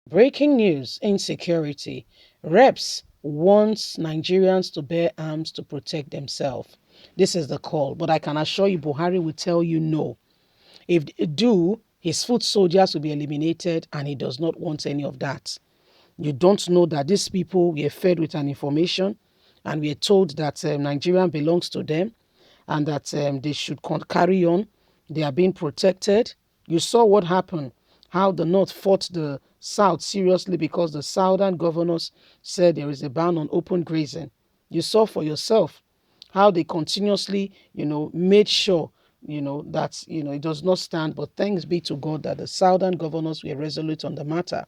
Breaking news: insecurity. Reps wants Nigerians to bear arms to protect themselves. This is the call, but I can assure you Buhari will tell you no. If they do, his foot soldiers will be eliminated, and he does not want any of that. You don't know that these people were fed with an information, and we are told that Nigeria belongs to them, and that they should carry on. They are being protected. You saw what happened, how the North fought the South seriously because the Southern governors said there is a ban on open grazing. You saw for yourself how they continuously, made sure, that, it does not stand. But thanks be to God that the Southern governors were resolute on the matter.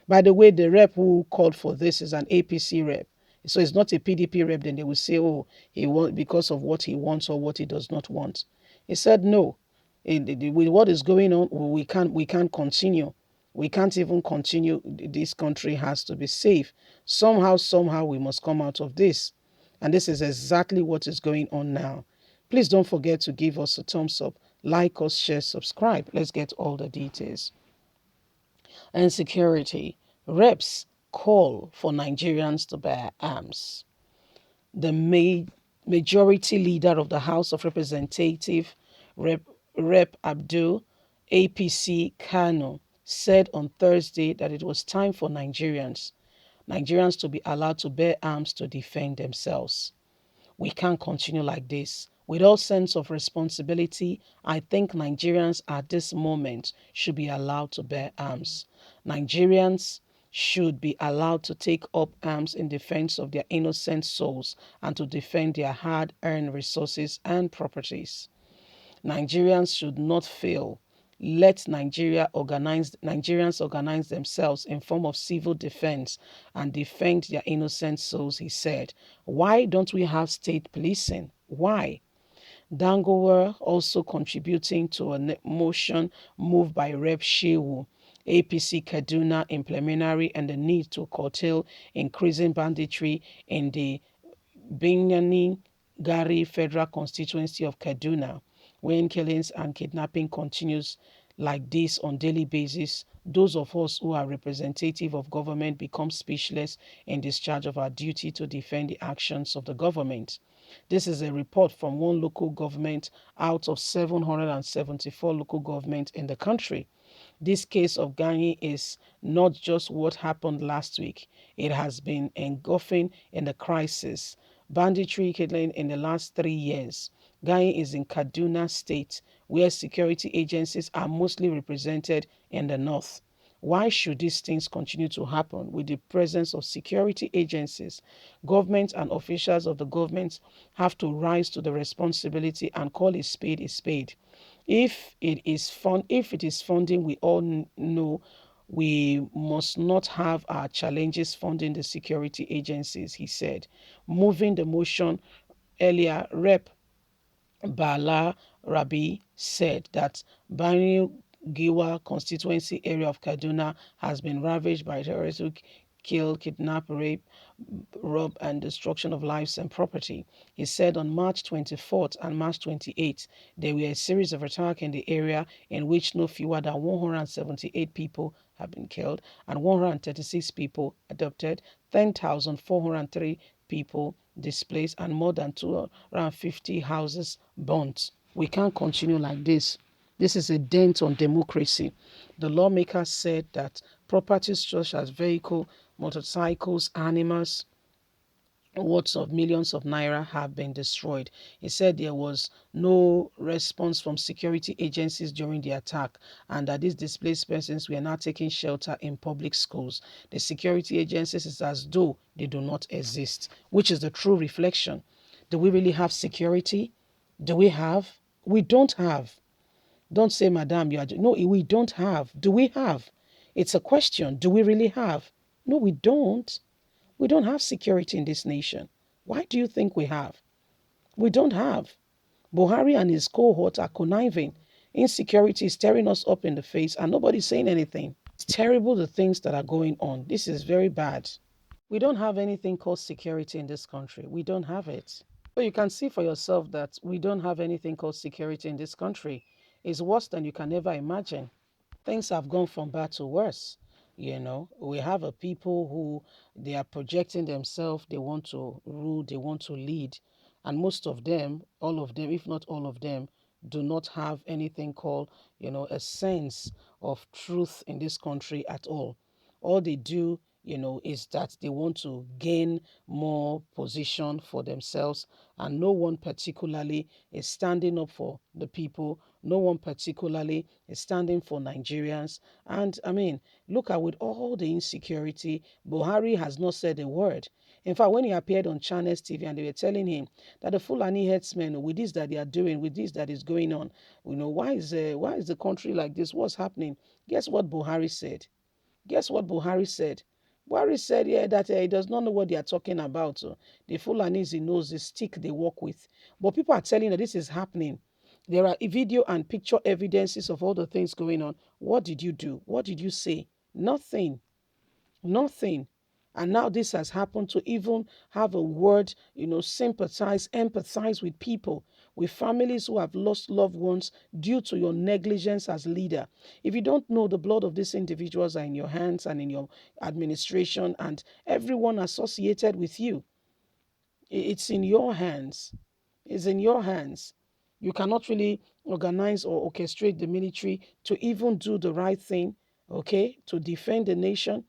By the way, the rep who called for this is an APC rep. So it's not a PDP rep, then they will say, oh, he wants because of what he wants or what he does not want. He said no. With what is going on, we can't continue. We can't even continue. This country has to be safe. Somehow, we must come out of this. And this is exactly what is going on now. Please don't forget to give us a thumbs up, like us, share, subscribe. Let's get all the details. And security. Reps call for Nigerians to bear arms. The majority leader of the House of Representatives, Rep Abdul APC Kano, said on Thursday that it was time for Nigerians to be allowed to bear arms to defend themselves. We can't continue like this. With all sense of responsibility, I think Nigerians at this moment should be allowed to bear arms. Nigerians should be allowed to take up arms in defense of their innocent souls and to defend their hard-earned resources and properties. Nigerians should not fail. Let Nigerians organize themselves in form of civil defense and defend their innocent souls, he said. Why don't we have state policing? Why? Dangower also contributing to a motion moved by Rep Shehu, APC Kaduna in preliminary, and the need to curtail increasing banditry in the Binyani Gari Federal Constituency of Kaduna. When killings and kidnapping continues like this on daily basis, those of us who are representative of government become speechless in discharge of our duty to defend the actions of the government. This is a report from one local government out of 774 local governments in the country. This case of Gani is not just what happened last week. It has been engulfing in the crisis. Banditry killing in the last 3 years. Gani is in Kaduna State, where security agencies are mostly represented in the north. Why should these things continue to happen with the presence of security agencies? Government and officials of the government have to rise to the responsibility and call a spade a spade. If it is funding, we all know we must not have our challenges funding the security agencies, he said. Moving the motion earlier, Rep. Bala Rabi said that Bani Giwa constituency area of Kaduna has been ravaged by terrorists who kill, kidnap, rape, rob, and destruction of lives and property. He said on March 24th and March 28th, there were a series of attacks in the area in which no fewer than 178 people have been killed and 136 people adopted, 10,403 people displaced, and more than 250 houses burnt. We can't continue like this. This is a dent on democracy. The lawmakers said that properties such as vehicles, motorcycles, animals, worths of millions of naira have been destroyed. He said there was no response from security agencies during the attack and that these displaced persons were now taking shelter in public schools. The security agencies is as though they do not exist, which is the true reflection. Do we really have security? Do we have? We don't have. Don't say, Madam, you are. No, we don't have. Do we have? It's a question. Do we really have? No, we don't. We don't have security in this nation. Why do you think we have? We don't have. Buhari and his cohort are conniving. Insecurity is staring us up in the face and nobody's saying anything. It's terrible the things that are going on. This is very bad. We don't have anything called security in this country. We don't have it. So you can see for yourself that we don't have anything called security in this country. It's worse than you can ever imagine. Things have gone from bad to worse. We have a people who they are projecting themselves, they want to rule, they want to lead. And most of them, all of them, if not all of them, do not have anything called, a sense of truth in this country at all. All they do, is that they want to gain more position for themselves, and no one particularly is standing up for the people. No one particularly is standing for Nigerians. And I mean, look at with all the insecurity, Buhari has not said a word. In fact, when he appeared on Channels TV and they were telling him that the Fulani headsmen, with this that they are doing, with this that is going on, why is the country like this? What's happening? Guess what Buhari said? Guess what Buhari said? Buhari said, yeah, that he does not know what they are talking about. So the Fulanis, he knows the stick they work with. But people are telling that this is happening. There are video and picture evidences of all the things going on. What did you do? What did you say? Nothing. Nothing. And now this has happened to even have a word, sympathize, empathize with people, with families who have lost loved ones due to your negligence as leader. If you don't know, the blood of these individuals are in your hands and in your administration and everyone associated with you. It's in your hands. It's in your hands. You cannot really organize or orchestrate the military to even do the right thing, okay, to defend the nation.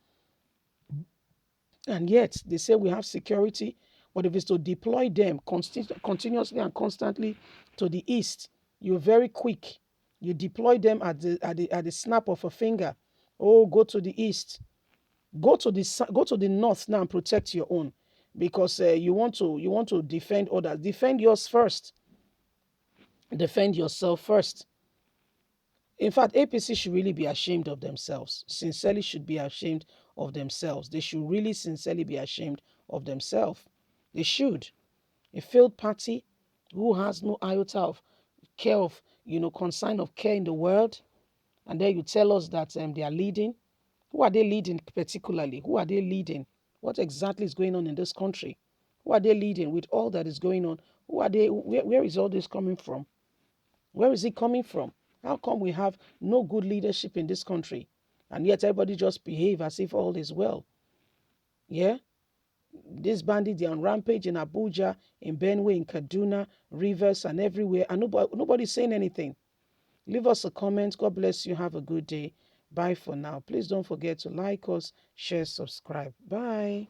And yet they say we have security, but if it's to deploy them continuously and constantly to the east, you're very quick. You deploy them at the snap of a finger. Oh, go to the east. Go to the north now and protect your own, because you want to defend others. Defend yours first. Defend yourself first. In fact, APC should really be ashamed of themselves. Sincerely should be ashamed of themselves. They should really sincerely be ashamed of themselves. They should. A failed party who has no iota of care of, concern of care in the world. And then you tell us that they are leading. Who are they leading particularly? Who are they leading? What exactly is going on in this country? Who are they leading with all that is going on? Who are they? Where is all this coming from? Where is it coming from? How come we have no good leadership in this country? And yet everybody just behave as if all is well. Yeah? These bandits, they're on rampage in Abuja, in Benue, in Kaduna, Rivers, and everywhere. And nobody's saying anything. Leave us a comment. God bless you. Have a good day. Bye for now. Please don't forget to like us, share, subscribe. Bye.